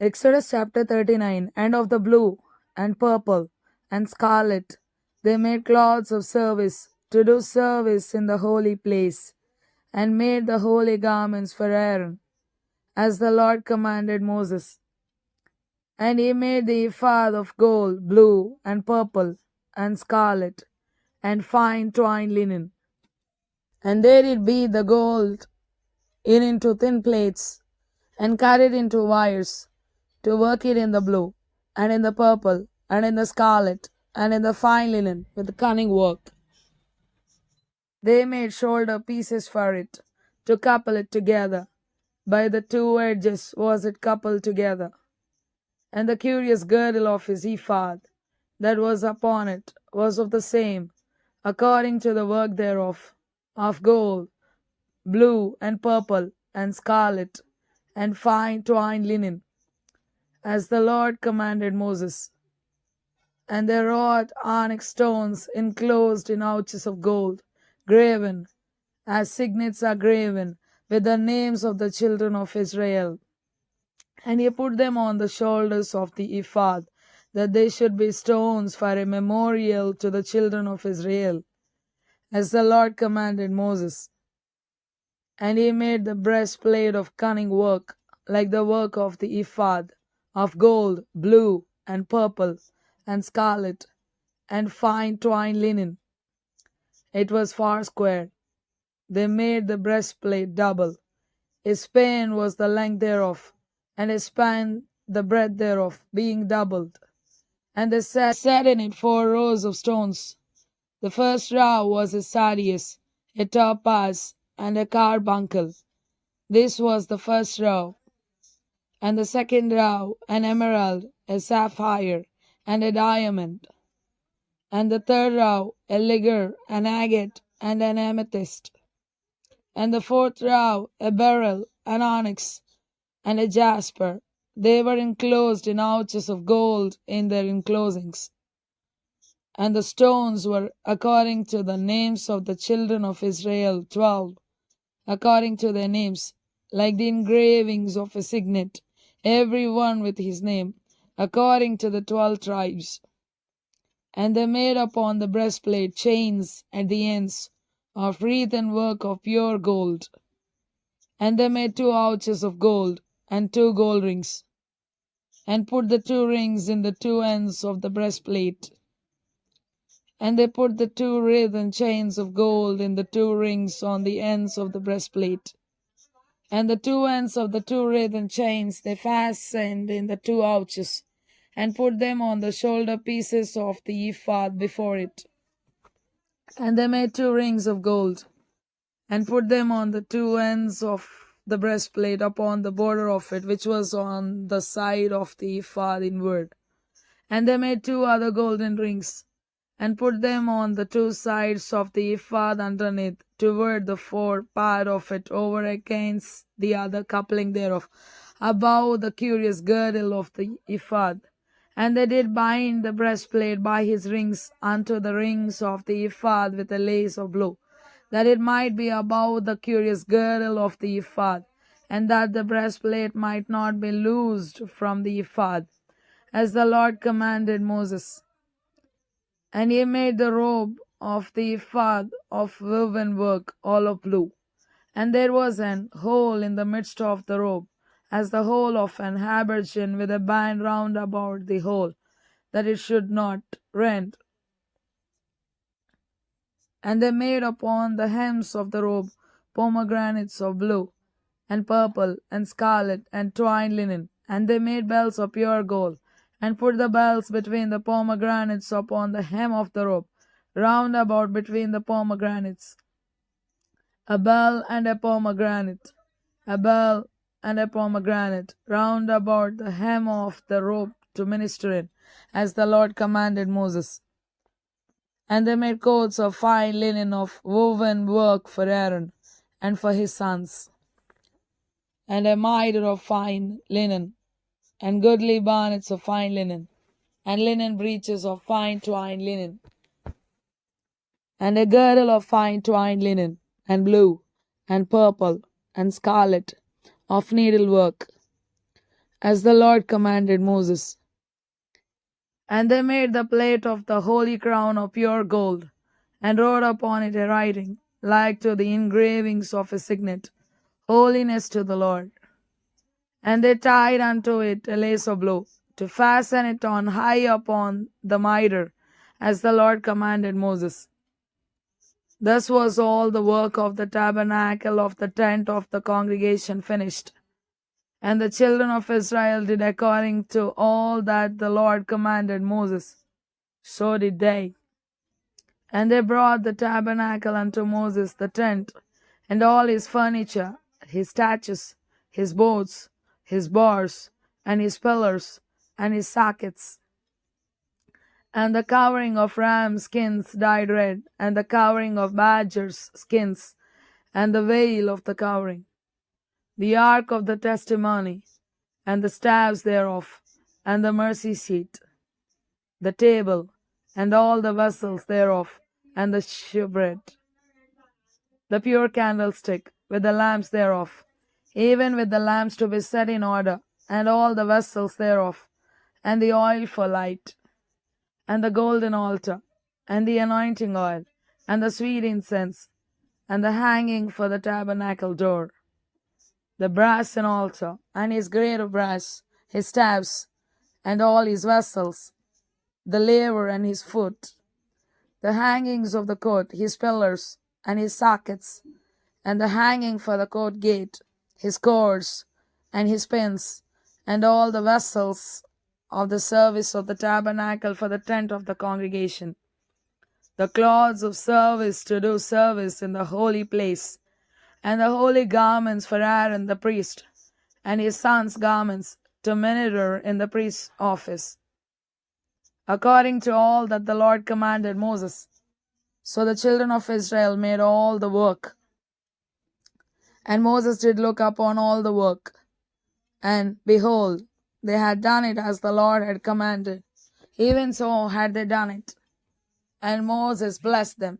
Exodus chapter 39. And of the blue and purple and scarlet they made cloths of service to do service in the holy place, and made the holy garments for Aaron, as the Lord commanded Moses. And he made the ephod of gold, blue, and purple, and scarlet, and fine twined linen. And they did beat the gold into thin plates, and cut it into wires, to work it in the blue, and in the purple, and in the scarlet, and in the fine linen, with cunning work. They made shoulder pieces for it, to couple it together. By the two edges was it coupled together. And the curious girdle of his ephod, that was upon it, was of the same, according to the work thereof, of gold, blue, and purple, and scarlet, and fine twined linen, as the Lord commanded Moses. And they wrought onyx stones enclosed in ouches of gold, graven, as signets are graven, with the names of the children of Israel. And he put them on the shoulders of the ephod, that they should be stones for a memorial to the children of Israel, as the Lord commanded Moses. And he made the breastplate of cunning work, like the work of the ephod, of gold, blue, and purple, and scarlet, and fine twined linen. It was foursquare. They made the breastplate double. A span was the length thereof, and a span the breadth thereof, being doubled. And they set in it 4 rows of stones. The first row was a sardius, a topaz, and a carbuncle. This was the first row. And the second row, an emerald, a sapphire, and a diamond. And the third row, a ligure, an agate, and an amethyst. And the fourth row, a beryl, an onyx, and a jasper. They were enclosed in ouches of gold in their enclosings. And the stones were according to the names of the children of Israel, 12, according to their names, like the engravings of a signet, every one with his name, according to the 12 tribes. And they made upon the breastplate chains at the ends, of wreathen work of pure gold. And they made 2 ouches of gold, and 2 gold rings, and put the 2 rings in the 2 ends of the breastplate. And they put the 2 wreathen chains of gold in the 2 rings on the ends of the breastplate. And the 2 ends of the 2 wreathen chains they fastened in the 2 ouches, and put them on the shoulder pieces of the ephod before it. And they made 2 rings of gold, and put them on the 2 ends of the breastplate upon the border of it, which was on the side of the ephod inward. And they made 2 other golden rings, and put them on the 2 sides of the ephod underneath, toward the fore part of it, over against the other coupling thereof, above the curious girdle of the ephod. And they did bind the breastplate by his rings unto the rings of the ephod with a lace of blue, that it might be above the curious girdle of the ephod, and that the breastplate might not be loosed from the ephod, as the Lord commanded Moses. And he made the robe of the ephod of woven work, all of blue. And there was an hole in the midst of the robe, as the hole of an habergeon, with a band round about the hole, that it should not rend. And they made upon the hems of the robe pomegranates of blue, and purple, and scarlet, and twined linen. And they made bells of pure gold, and put the bells between the pomegranates upon the hem of the robe, round about between the pomegranates. A bell and a pomegranate, a bell and a pomegranate, round about the hem of the robe to minister in, as the Lord commanded Moses. And they made coats of fine linen of woven work for Aaron and for his sons, and a mitre of fine linen, and goodly bonnets of fine linen, and linen breeches of fine twined linen, and a girdle of fine twined linen, and blue, and purple, and scarlet, of needlework, as the Lord commanded Moses. And they made the plate of the holy crown of pure gold, and wrote upon it a writing, like to the engravings of a signet, Holiness to the Lord. And they tied unto it a lace of blue, to fasten it on high upon the mitre, as the Lord commanded Moses. Thus was all the work of the tabernacle of the tent of the congregation finished. And the children of Israel did according to all that the Lord commanded Moses. So did they. And they brought the tabernacle unto Moses, the tent, and all his furniture, his statues, his boards, his bars, and his pillars, and his sockets, and the covering of ram skins dyed red, and the covering of badgers' skins, and the veil of the covering, the ark of the testimony, and the staves thereof, and the mercy seat, the table, and all the vessels thereof, and the shewbread, the pure candlestick, with the lamps thereof, even with the lamps to be set in order, and all the vessels thereof, and the oil for light, and the golden altar, and the anointing oil, and the sweet incense, and the hanging for the tabernacle door, the brazen altar, and his grate of brass, his staves, and all his vessels, the laver and his foot, the hangings of the court, his pillars, and his sockets, and the hanging for the court gate, his cords, and his pins, and all the vessels of the service of the tabernacle for the tent of the congregation, the cloths of service to do service in the holy place, and the holy garments for Aaron the priest, and his sons' garments to minister in the priest's office, according to all that the Lord commanded Moses. So the children of Israel made all the work. And Moses did look upon all the work, and behold, they had done it as the Lord had commanded. Even so had they done it. And Moses blessed them.